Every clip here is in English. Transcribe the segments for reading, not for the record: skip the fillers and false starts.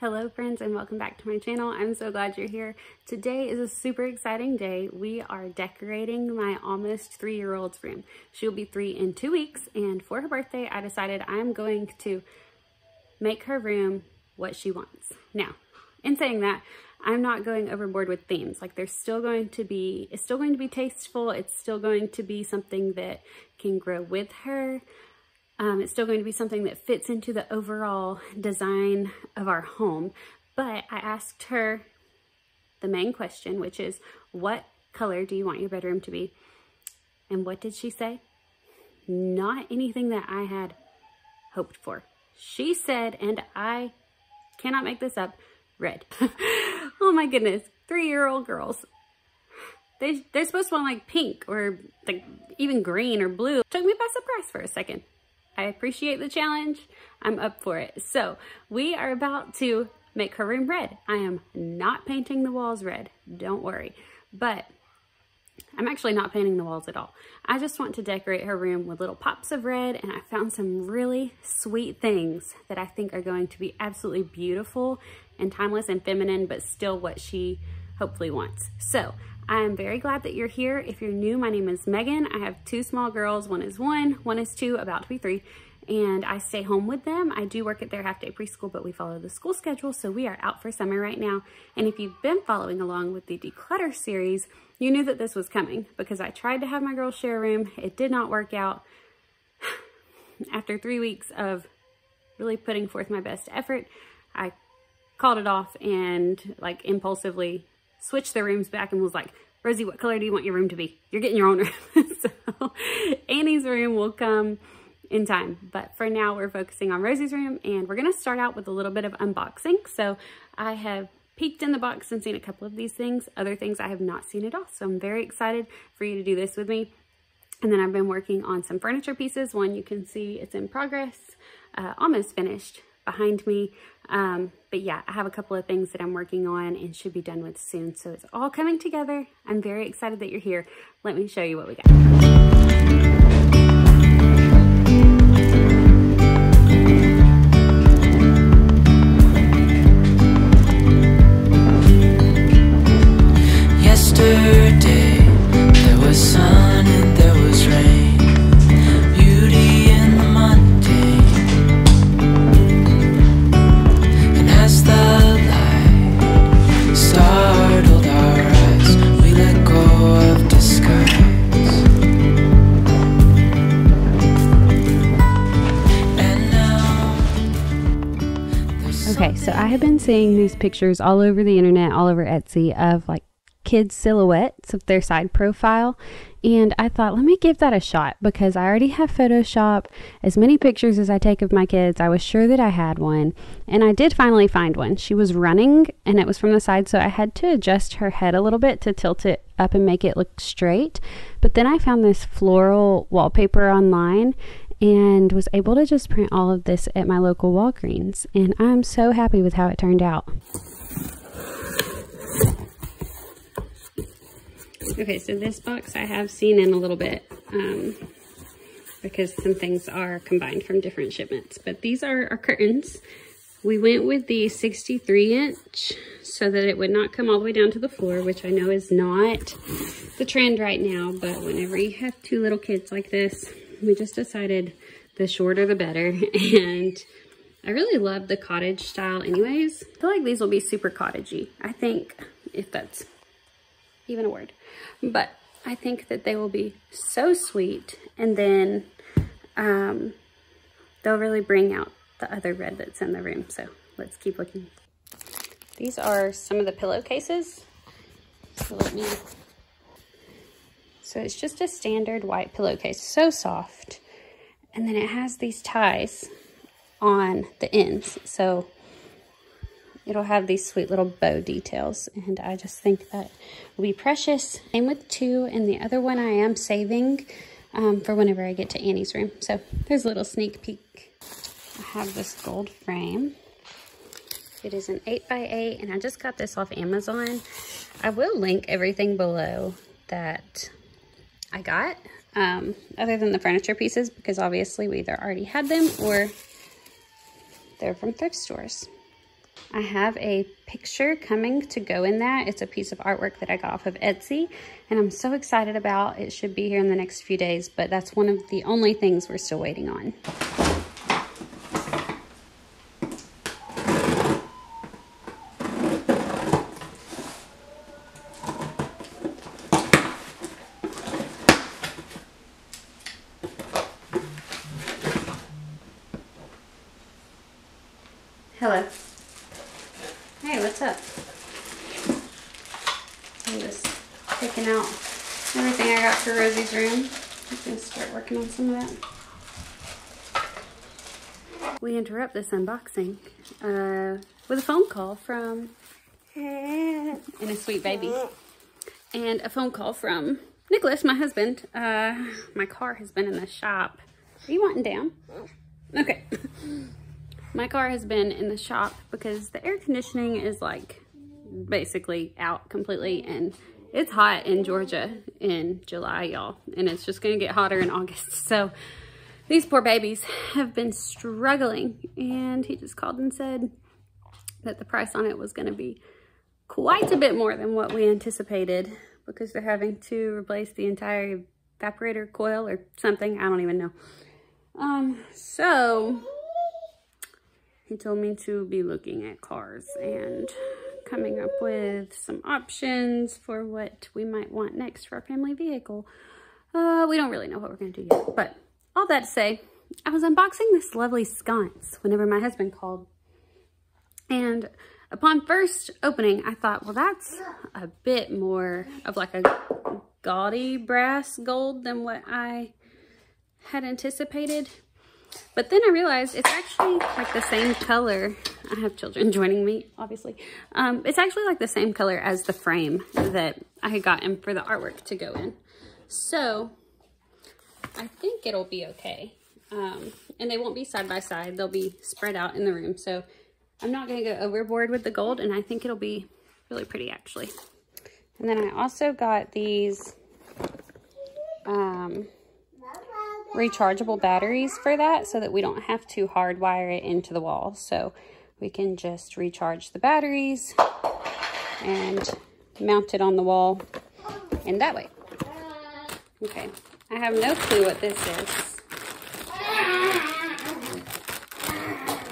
Hello friends and welcome back to my channel. I'm so glad you're here. Today is a super exciting day. We are decorating my almost 3-year-old's room. She'll be 3 in 2 weeks, and for her birthday I decided I'm going to make her room what she wants. Now, in saying that, I'm not going overboard with themes. Like it's still going to be tasteful. It's still going to be something that can grow with her. It's still going to be something that fits into the overall design of our home. But I asked her the main question, which is, what color do you want your bedroom to be? And what did she say? Not anything that I had hoped for. She said, and I cannot make this up, red. Oh my goodness, 3-year-old girls. They're supposed to want like pink or like even green or blue. Took me by surprise for a second. I appreciate the challenge. I'm up for it. So we are about to make her room red. I am not painting the walls red, don't worry. But I'm actually not painting the walls at all. I just want to decorate her room with little pops of red, and I found some really sweet things that I think are going to be absolutely beautiful and timeless and feminine, but still what she hopefully wants. So I'm very glad that you're here. If you're new, my name is Megan. I have 2 small girls. One is 1, one is 2, about to be 3. And I stay home with them. I do work at their half-day preschool, but we follow the school schedule, so we are out for summer right now. And if you've been following along with the declutter series, you knew that this was coming because I tried to have my girls share a room. It did not work out. After 3 weeks of really putting forth my best effort, I called it off and like impulsively switched their rooms back and was like, Rosie, what color do you want your room to be? You're getting your own room. So Annie's room will come in time. But for now, we're focusing on Rosie's room, and we're going to start out with a little bit of unboxing. So I have peeked in the box and seen a couple of these things. Other things I have not seen at all. So I'm very excited for you to do this with me. And then I've been working on some furniture pieces. One you can see it's in progress, almost finished behind me. But yeah, I have a couple of things that I'm working on and should be done with soon. So it's all coming together. I'm very excited that you're here. Let me show you what we got. Yesterday, there was sun and there was rain, beauty in the mundane. And as the light startled our eyes, we let go of disguise. And now Okay, so I have been seeing these pictures all over the internet, all over Etsy, of like kids' silhouettes of their side profile, and I thought, let me give that a shot because I already have Photoshop. As many pictures as I take of my kids, I was sure that I had one, and I did finally find one. She was running and it was from the side, so I had to adjust her head a little bit to tilt it up and make it look straight. But then I found this floral wallpaper online and was able to just print all of this at my local Walgreens, and I'm so happy with how it turned out. Okay, so this box I have seen in a little bit because some things are combined from different shipments. But these are our curtains. We went with the 63-inch so that it would not come all the way down to the floor, which I know is not the trend right now. But whenever you have 2 little kids like this, we just decided the shorter the better. And I really love the cottage style anyways. I feel like these will be super cottagey. I think, if that's even a word. But I think that they will be so sweet, and then they'll really bring out the other red that's in the room. So let's keep looking. These are some of the pillowcases. So it's just a standard white pillowcase, so soft. And then it has these ties on the ends. So it'll have these sweet little bow details, and I just think that will be precious. Same with 2, and the other one I am saving for whenever I get to Annie's room. So there's a little sneak peek. I have this gold frame. It is an 8x8, and I just got this off Amazon. I will link everything below that I got, other than the furniture pieces, because obviously we either already had them or they're from thrift stores. I have a picture coming to go in that. It's a piece of artwork that I got off of Etsy, and I'm so excited about. It should be here in the next few days, but that's one of the only things we're still waiting on. Hello. Hey, what's up? I'm just picking out everything I got for Rosie's room. I'm gonna start working on some of that. We interrupt this unboxing with a phone call from and a sweet baby, and a phone call from Nicholas, my husband. My car has been in the shop. Are you wanting down? Okay. My car has been in the shop because the air conditioning is like basically out completely, and it's hot in Georgia in July, y'all, and it's just gonna get hotter in August. So these poor babies have been struggling, and he just called and said that the price on it was gonna be quite a bit more than what we anticipated because they're having to replace the entire evaporator coil or something. I don't even know. So he told me to be looking at cars and coming up with some options for what we might want next for our family vehicle. We don't really know what we're going to do yet, but all that to say, I was unboxing this lovely sconce whenever my husband called. And upon first opening, I thought, well, that's a bit more of like a gaudy brass gold than what I had anticipated. But then I realized it's actually like the same color. I have children joining me, obviously. It's actually like the same color as the frame that I had gotten for the artwork to go in. So I think it'll be okay. And they won't be side by side. They'll be spread out in the room. So I'm not going to go overboard with the gold, and I think it'll be really pretty actually. And then I also got these rechargeable batteries for that so that we don't have to hardwire it into the wall. So we can just recharge the batteries and mount it on the wall in that way. Okay, I have no clue what this is.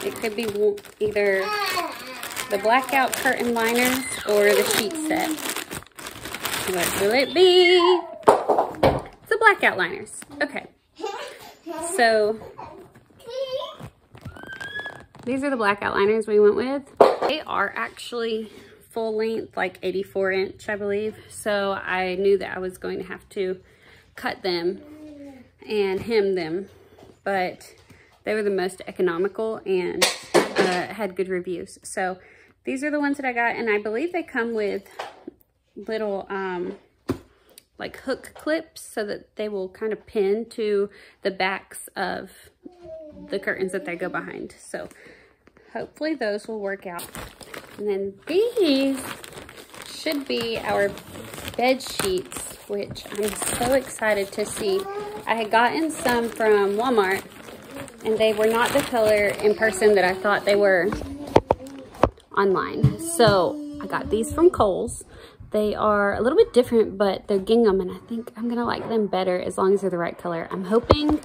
It could be either the blackout curtain liners or the sheet set. What will it be? It's the blackout liners. Okay. So these are the blackout liners we went with. They are actually full length, like 84 inch, I believe. So I knew that I was going to have to cut them and hem them, but they were the most economical and had good reviews. So these are the ones that I got, and I believe they come with little like hook clips so that they will kind of pin to the backs of the curtains that they go behind. So hopefully those will work out. And then these should be our bed sheets, which I'm so excited to see. I had gotten some from Walmart, and they were not the color in person that I thought they were online. So I got these from Kohl's. They are a little bit different, but they're gingham, and I think I'm gonna like them better as long as they're the right color. I'm hoping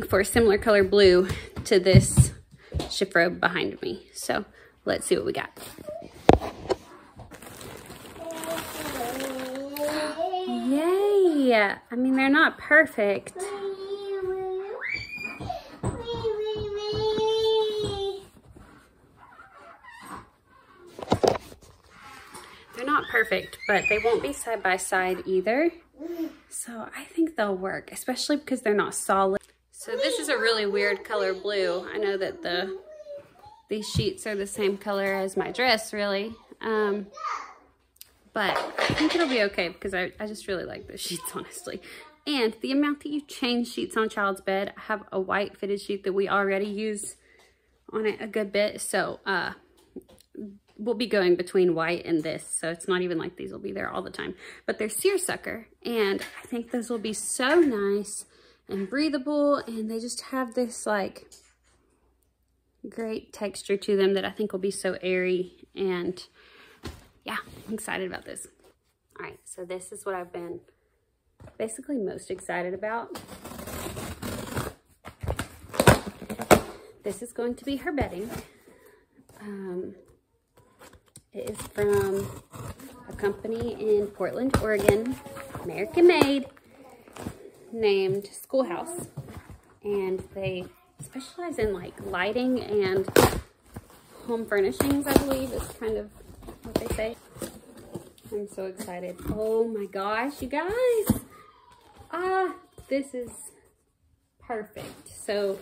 for a similar color blue to this chifforobe behind me. So let's see what we got. Yay! I mean, they're not perfect. They're not perfect, but they won't be side by side either. So I think they'll work, especially because they're not solid. So this is a really weird color blue. I know that these sheets are the same color as my dress, really. But I think it'll be okay because I just really like the sheets, honestly. And the amount that you change sheets on a child's bed, I have a white fitted sheet that we already use on it a good bit. So we'll be going between white and this. So it's not even like these will be there all the time. But they're seersucker, and I think those will be so nice and breathable. And they just have this like great texture to them that I think will be so airy. And yeah, I'm excited about this. All right, so this is what I've been basically most excited about. This is going to be her bedding. It is from a company in Portland, Oregon, American made, named Schoolhouse. And they specialize in like lighting and home furnishings, I believe is kind of what they say. I'm so excited. Oh my gosh, you guys. This is perfect. So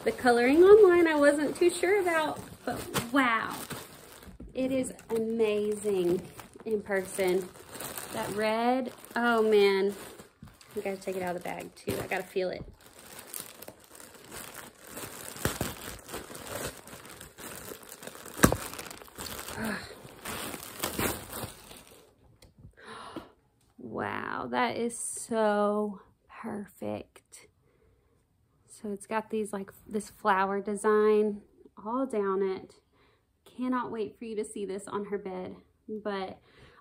the coloring online I wasn't too sure about, but wow. It is amazing in person. That red, oh man. I gotta take it out of the bag too. I gotta feel it. Wow, that is so perfect. So it's got these like this flower design all down it. Cannot wait for you to see this on her bed. But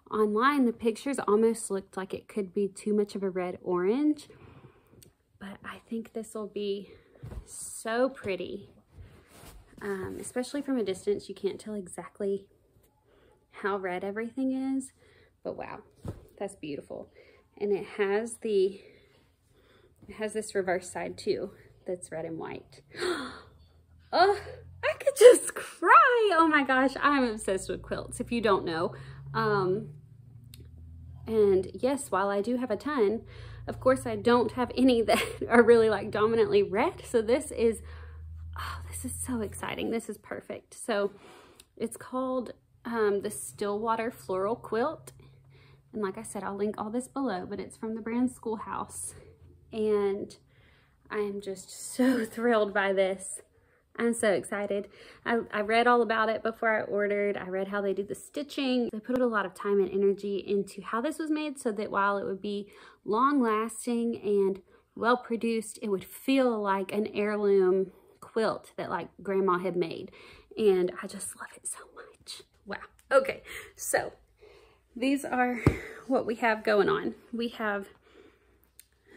online, the pictures almost looked like it could be too much of a red orange. But I think this will be so pretty. Especially from a distance, you can't tell exactly how red everything is. But wow, that's beautiful. And it has this reverse side too that's red and white. Oh, I could just cry. Oh my gosh, I'm obsessed with quilts, if you don't know. And yes, while I do have a ton, of course I don't have any that are really like dominantly red. So this is so exciting. This is perfect. So it's called the Stillwater Floral Quilt. And like I said, I'll link all this below, but it's from the brand Schoolhouse. And I am just so thrilled by this. I'm so excited. I read all about it before I ordered. I read how they do the stitching. They put a lot of time and energy into how this was made so that while it would be long lasting and well produced, it would feel like an heirloom quilt that like grandma had made. And I just love it so much. Wow. Okay, so these are what we have going on. We have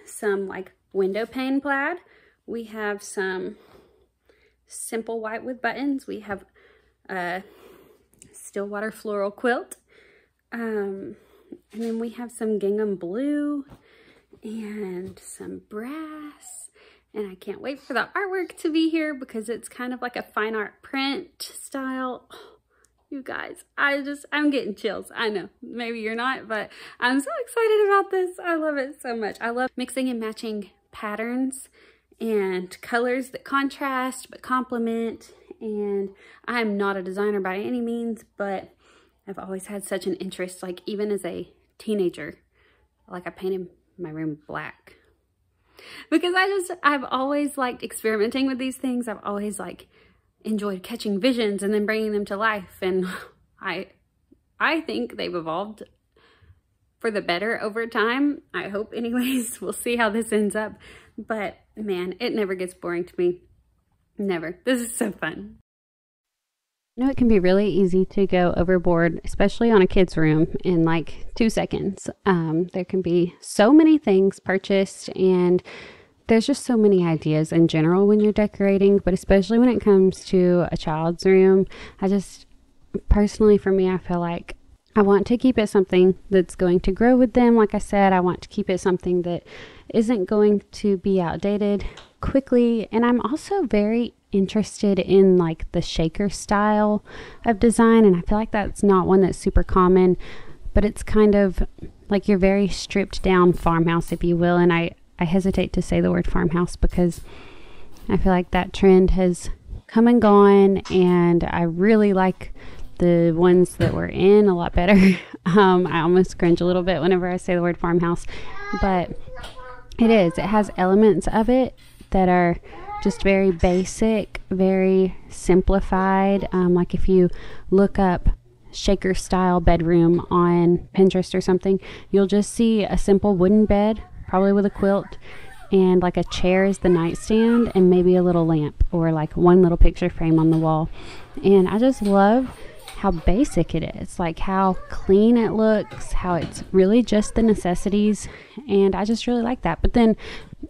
some like window pane plaid. We have some simple white with buttons. We have a Stillwater floral quilt. And then we have some gingham blue and some brass. And I can't wait for the artwork to be here because it's kind of like a fine art print style. Oh, you guys, I'm getting chills. I know, maybe you're not, but I'm so excited about this. I love it so much. I love mixing and matching patterns and colors that contrast but complement. And I'm not a designer by any means, but I've always had such an interest, like even as a teenager, like I painted my room black because I've always liked experimenting with these things. I've always like enjoyed catching visions and then bringing them to life. And I think they've evolved for the better over time. I hope anyways. We'll see how this ends up. But man, it never gets boring to me. Never. This is so fun. You know, it can be really easy to go overboard, especially on a kid's room, in like 2 seconds. There can be so many things purchased, and there's just so many ideas in general when you're decorating, but especially when it comes to a child's room. I just, personally for me, I feel like I want to keep it something that's going to grow with them. Like I said, I want to keep it something that isn't going to be outdated quickly. And I'm also very interested in like the shaker style of design, and I feel like that's not one that's super common, but it's kind of like your very stripped down farmhouse, if you will. And I hesitate to say the word farmhouse because I feel like that trend has come and gone, and I really like the ones that we're in a lot better. I almost cringe a little bit whenever I say the word farmhouse, but it has elements of it that are just very basic, very simplified. Like if you look up shaker style bedroom on Pinterest or something, you'll just see a simple wooden bed, probably with a quilt, and like a chair is the nightstand, and maybe a little lamp or like one little picture frame on the wall. And I just love how basic it is, like how clean it looks, how it's really just the necessities, and I just really like that. But then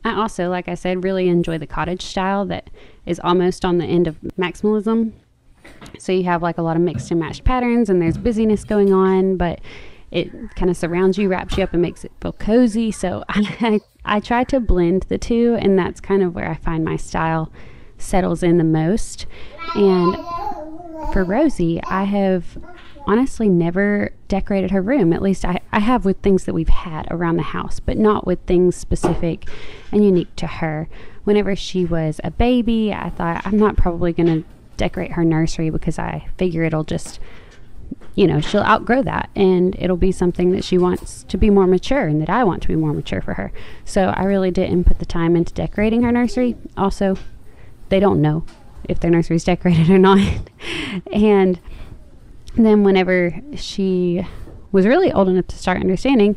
I also, like I said, really enjoy the cottage style that is almost on the end of maximalism. So you have like a lot of mixed and matched patterns, and there's busyness going on, but it kind of surrounds you, wraps you up, and makes it feel cozy. So I try to blend the two, and that's kind of where I find my style settles in the most. And for Rosie, I have honestly never decorated her room. At least I have with things that we've had around the house, but not with things specific and unique to her. Whenever she was a baby, I thought I'm not probably going to decorate her nursery because I figure it'll just, you know, she'll outgrow that and it'll be something that she wants to be more mature and that I want to be more mature for her. So I really didn't put the time into decorating her nursery. Also, they don't know if their nursery's decorated or not. And then whenever she was really old enough to start understanding,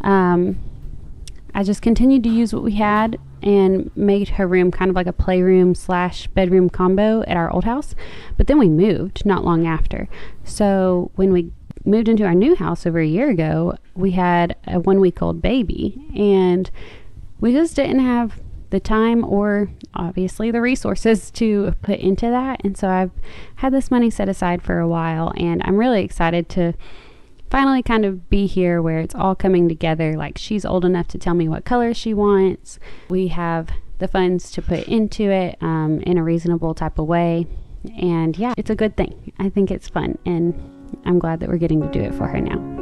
I just continued to use what we had and made her room kind of like a playroom / bedroom combo at our old house. But then we moved not long after. So when we moved into our new house over a year ago, we had a 1-week-old baby, and we just didn't have the time or obviously the resources to put into that. And so I've had this money set aside for a while, and I'm really excited to finally kind of be here where it's all coming together. Like, she's old enough to tell me what color she wants. We have the funds to put into it in a reasonable type of way. And yeah, it's a good thing. I think it's fun, and I'm glad that we're getting to do it for her now.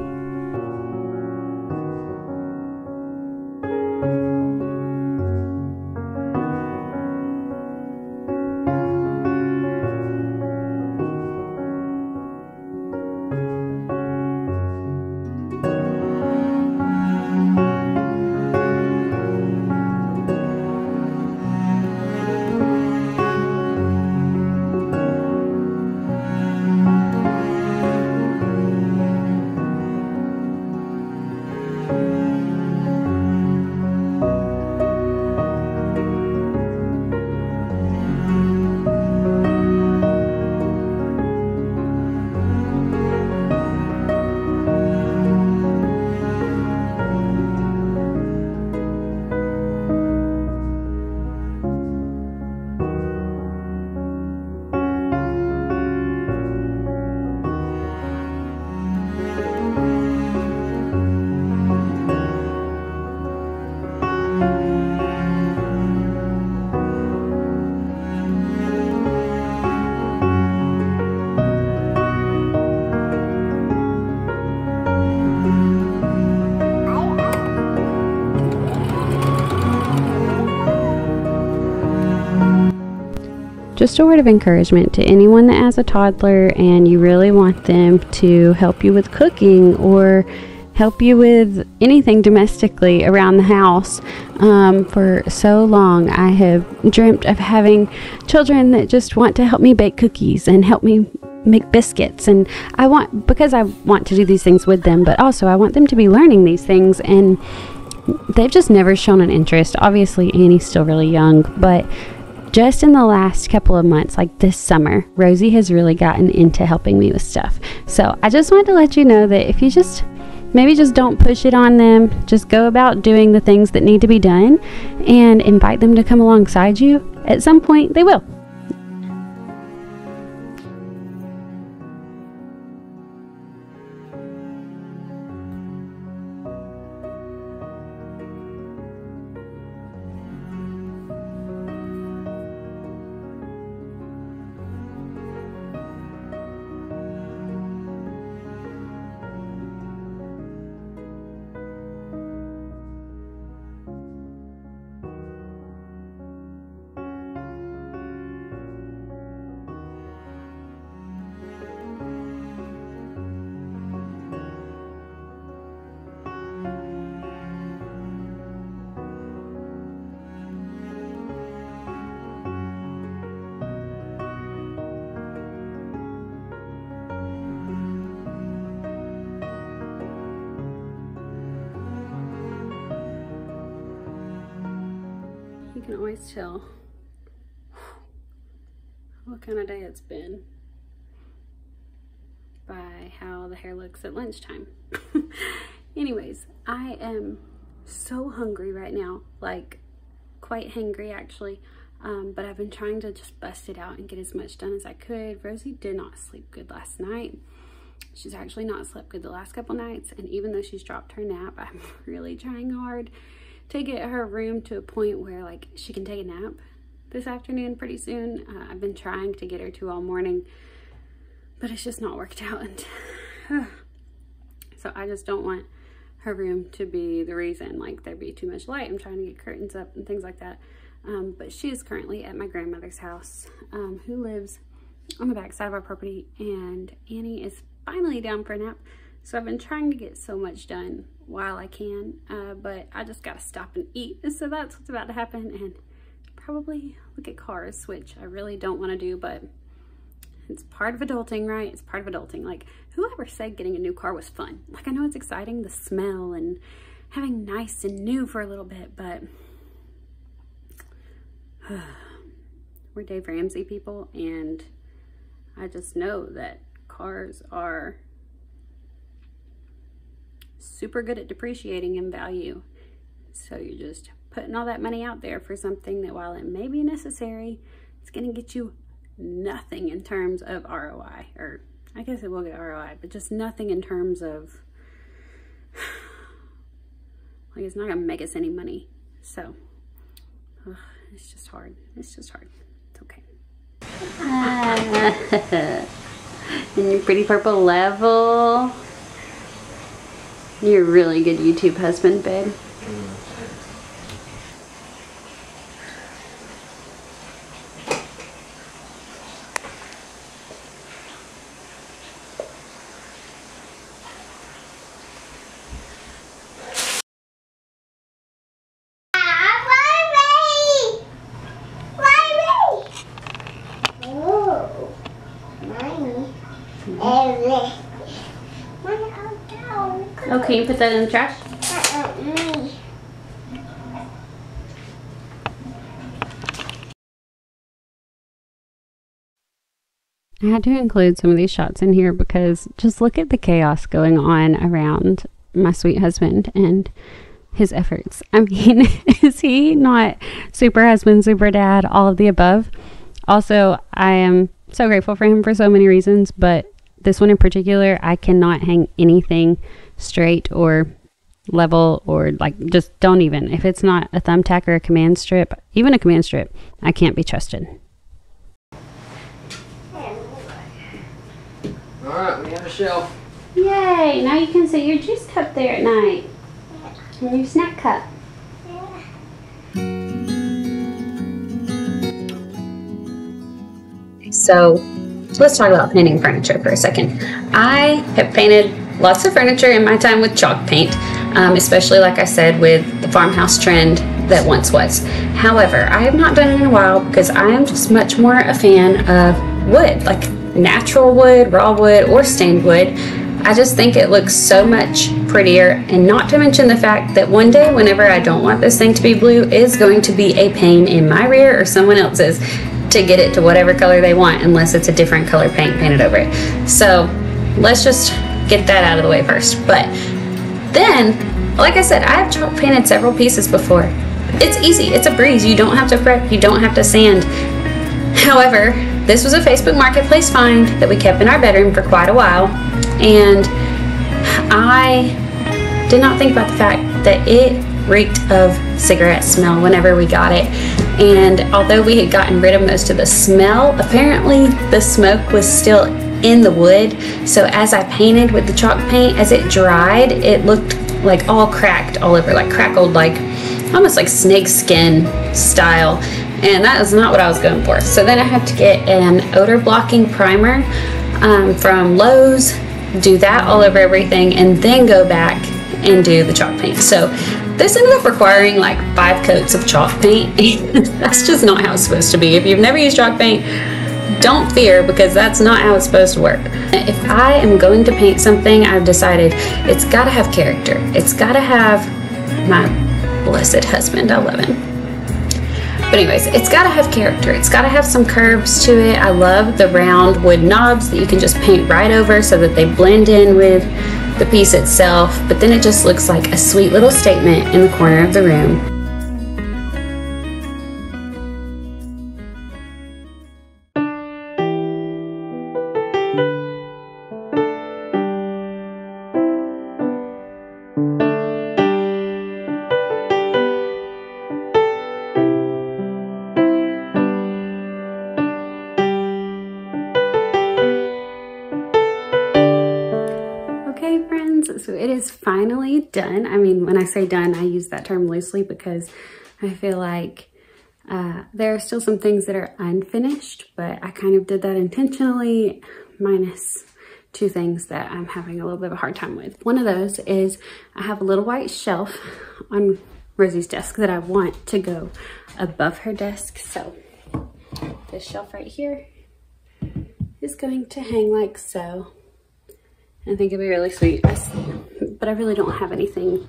Just a word of encouragement to anyone that has a toddler and you really want them to help you with cooking or help you with anything domestically around the house. For so long I have dreamt of having children that just want to help me bake cookies and help me make biscuits, and I want to do these things with them, but also I want them to be learning these things, and they've just never shown an interest. Obviously Annie's still really young, but just in the last couple of months, like this summer, Rosie has really gotten into helping me with stuff. So I just wanted to let you know that if you maybe just don't push it on them, just go about doing the things that need to be done and invite them to come alongside you. At some point, they will. can always tell what kind of day it's been by how the hair looks at lunchtime. Anyways, I am so hungry right now, like quite hangry actually, but I've been trying to just bust it out and get as much done as I could. Rosie did not sleep good last night. She's actually not slept good the last couple nights, and even though she's dropped her nap, I'm really trying hard to get her room to a point where like she can take a nap this afternoon pretty soon. I've been trying to get her to all morning, but it's just not worked out. And so I just don't want her room to be the reason like there be too much light. I'm trying to get curtains up and things like that. But she is currently at my grandmother's house, who lives on the back side of our property, and Annie is finally down for a nap. So I've been trying to get so much done while I can, but I just gotta stop and eat. So that's what's about to happen, and probably look at cars, which I really don't want to do, but it's part of adulting, right? It's part of adulting. Like, whoever said getting a new car was fun? Like, I know it's exciting, the smell and having nice and new for a little bit, but we're Dave Ramsey people, and I just know that cars are super good at depreciating in value. So you're just putting all that money out there for something that, while it may be necessary, it's going to get you nothing in terms of ROI. Or I guess it will get ROI, but just nothing in terms of, like, it's not going to make us any money. So it's just hard. It's just hard. It's okay. And your pretty purple level. You're a really good YouTube husband, babe. Oh, can you put that in the trash? I had to include some of these shots in here because just look at the chaos going on around my sweet husband and his efforts. I mean, is he not super husband, super dad, all of the above? Also, I am so grateful for him for so many reasons, but this one in particular, I cannot hang anything straight or level, or like, just don't even. If it's not a thumbtack or a command strip, even a command strip, I can't be trusted. Alright, we have a shelf. Yay! Now you can set your juice cup there at night. And your snack cup. So let's talk about painting furniture for a second. I have painted lots of furniture in my time with chalk paint, especially, like I said, with the farmhouse trend that once was. However, I have not done it in a while because I am just much more a fan of wood, like natural wood, raw wood, or stained wood. I just think it looks so much prettier, and not to mention the fact that one day, whenever I don't want this thing to be blue, is going to be a pain in my rear or someone else's to get it to whatever color they want, unless it's a different color paint painted over it. So let's just get that out of the way first. But then, like I said, I've chalk painted several pieces before. It's easy, it's a breeze. You don't have to prep, you don't have to sand. However, this was a Facebook Marketplace find that we kept in our bedroom for quite a while, and I did not think about the fact that it reeked of cigarette smell whenever we got it. And although we had gotten rid of most of the smell, apparently the smoke was still in the wood. So as I painted with the chalk paint, as it dried, it looked like all cracked all over, like crackled, like almost like snake skin style. And that is not what I was going for. So then I had to get an odor blocking primer from Lowe's, do that all over everything, and then go back and do the chalk paint. So this ended up requiring like 5 coats of chalk paint. That's just not how it's supposed to be. If you've never used chalk paint, don't fear, because that's not how it's supposed to work. If I am going to paint something, I've decided it's got to have character. It's got to have my blessed husband. I love him. But anyways, it's gotta have character. It's gotta have some curves to it. I love the round wood knobs that you can just paint right over so that they blend in with the piece itself, but then it just looks like a sweet little statement in the corner of the room. Okay, friends, so it is finally done. I mean, when I say done, I use that term loosely because I feel like there are still some things that are unfinished, but I kind of did that intentionally, minus two things that I'm having a little bit of a hard time with. One of those is I have a little white shelf on Rosie's desk that I want to go above her desk. So this shelf right here is going to hang like so. I think it'd be really sweet, but I really don't have anything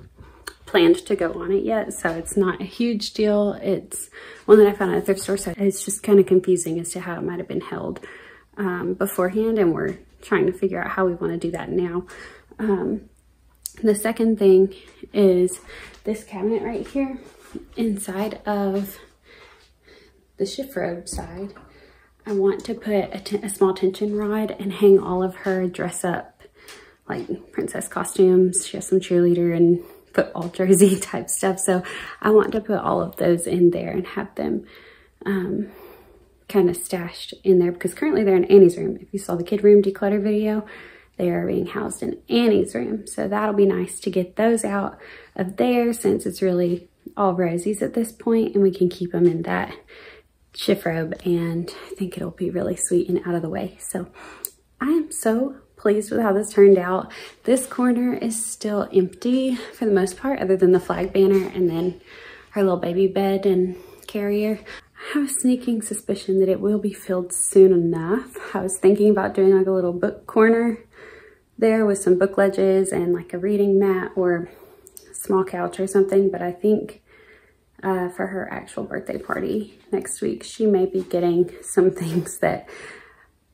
planned to go on it yet, so it's not a huge deal. It's one that I found at a thrift store, so it's just kind of confusing as to how it might have been held beforehand, and we're trying to figure out how we want to do that now. The second thing is this cabinet right here inside of the chifforobe side. I want to put a small tension rod and hang all of her dress up like princess costumes. She has some cheerleader and football jersey type stuff. So I want to put all of those in there and have them kind of stashed in there because currently they're in Annie's room. If you saw the kid room declutter video, they are being housed in Annie's room. So that'll be nice to get those out of there since it's really all Rosie's at this point, and we can keep them in that chifforobe, and I think it'll be really sweet and out of the way. So I am so pleased with how this turned out. This corner is still empty for the most part, other than the flag banner and then her little baby bed and carrier. I have a sneaking suspicion that it will be filled soon enough. I was thinking about doing like a little book corner there with some book ledges and like a reading mat or a small couch or something, but I think for her actual birthday party next week, she may be getting some things that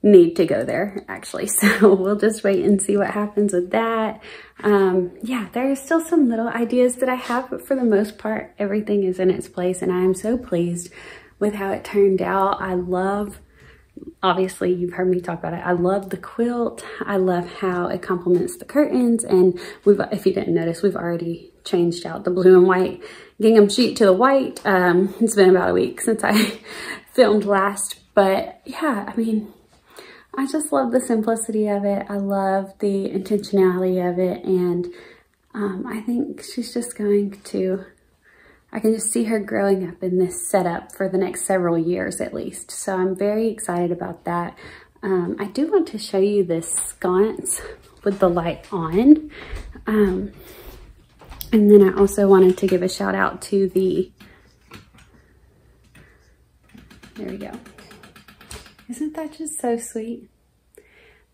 need to go there actually. So we'll just wait and see what happens with that. Yeah, there are still some little ideas that I have, but for the most part, everything is in its place, and I am so pleased with how it turned out. I love, obviously you've heard me talk about it, I love the quilt. I love how it complements the curtains, and if you didn't notice, we've already changed out the blue and white gingham sheet to the white. It's been about a week since I filmed last, but yeah, I mean, I just love the simplicity of it. I love the intentionality of it, and I think she's just going to, I can just see her growing up in this setup for the next several years at least. So I'm very excited about that. I do want to show you this sconce with the light on. And then I also wanted to give a shout out to the, there we go. Isn't that just so sweet?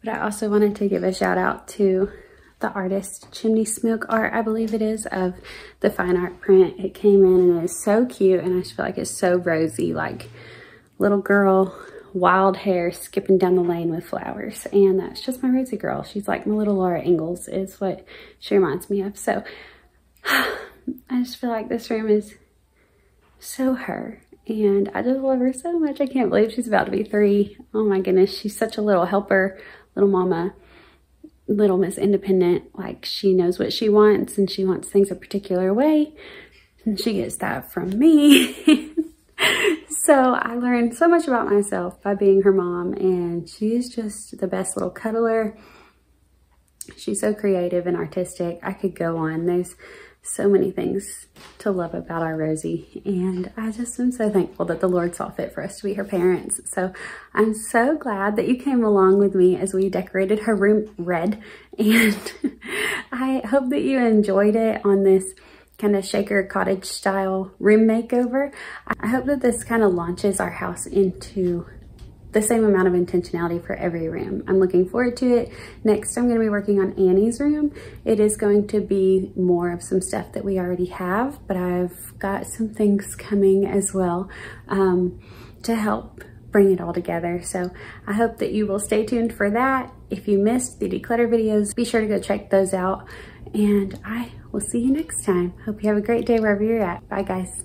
But I also wanted to give a shout out to the artist Chimney Smoke Art, I believe it is, of the fine art print. It came in and it is so cute, and I just feel like it's so rosy, like little girl, wild hair skipping down the lane with flowers. And that's just my Rosie girl. She's like my little Laura Ingalls is what she reminds me of. So I just feel like this room is so her. And I just love her so much. I can't believe she's about to be 3. Oh my goodness, she's such a little helper, little mama, little Miss Independent. Like, she knows what she wants, and she wants things a particular way, and she gets that from me. So I learned so much about myself by being her mom, and she's just the best little cuddler. She's so creative and artistic. I could go on. There's so many things to love about our Rosie, and I just am so thankful that the Lord saw fit for us to be her parents. So I'm so glad that you came along with me as we decorated her room red, and I hope that you enjoyed it on this kind of shaker cottage style room makeover. I hope that this kind of launches our house into the same amount of intentionality for every room. I'm looking forward to it. Next, I'm going to be working on Annie's room. It is going to be more of some stuff that we already have, but I've got some things coming as well to help bring it all together. So I hope that you will stay tuned for that. If you missed the declutter videos, be sure to go check those out. And I will see you next time. Hope you have a great day wherever you're at. Bye, guys.